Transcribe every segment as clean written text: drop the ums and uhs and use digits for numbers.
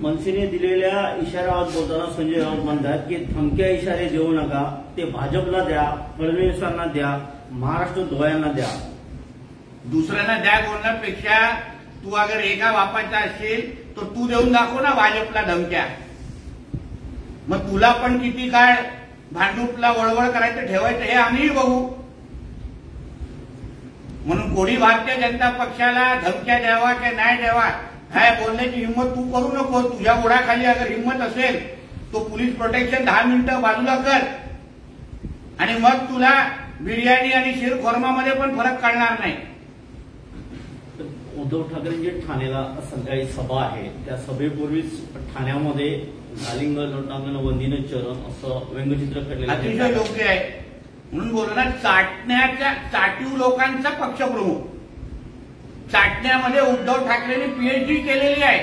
मनसेने दिलेल्या इशाऱ्यावर बोलताना संजय राऊत म्हणतात की धमक्या इशारे देऊ नका, ते भाजपला द्या, फडणवीसांना द्या, महाराष्ट्र धुळ्यांना द्या. दुसऱ्यांना द्या बोलण्यापेक्षा तू अगर एका बापाचा असेल तर तू देऊन दाखव ना भाजपला धमक्या. मग तुला पण किती काळ भांडूपला वळवळ करायचं ठेवायचं हे आम्हीही बघू. म्हणून कोणी भारतीय जनता पक्षाला धमक्या द्यावा की नाही द्यावा काय बोलण्याची हिंमत तू करू नको. तुझ्या ओढाखाली अगर हिंमत असेल तो पोलीस प्रोटेक्शन 10 मिनिटं बाजूला कर आणि मग तुला बिर्याणी आणि शिरखोरमामध्ये पण फरक कळणार नाही. उद्धव ठाकरेंची ठाण्याला सकाळी सभा आहे, त्या सभेपूर्वीच ठाण्यामध्ये नालिंग लोटांगण वंदीनं चरण असं व्यंगचित्र काढलेलं अतिशय योग्य आहे. म्हणून बोलला चाटीव लोकांचा पक्षप्रमुख. चाटण्यामध्ये उद्धव ठाकरेंनी पीएचडी केलेली आहे.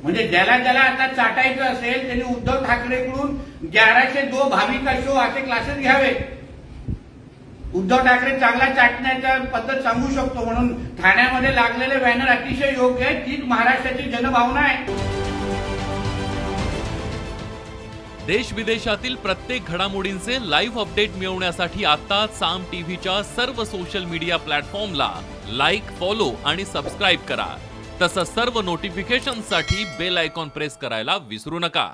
म्हणजे ज्याला ज्याला आता चाटायचं असेल त्यांनी उद्धव ठाकरेकडून 1102 भाविका शो असे क्लासेस घ्यावे. उद्धव ठाकरे चांगला चाटण्याचा पद्धत सांगू शकतो. म्हणून ठाण्यामध्ये लागलेले बॅनर अतिशय योग्य आहे. तीच महाराष्ट्राची जनभावना आहे. देश विदेशातील प्रत्येक घडामोडींचे लाईव्ह अपडेट मिळवण्यासाठी आता साम टीव्हीच्या सर्व सोशल मीडिया प्लॅटफॉर्मला लाईक, फॉलो आणि सबस्क्राईब करा. तसंच सर्व नोटिफिकेशनसाठी बेल आयकॉन प्रेस करायला विसरू नका.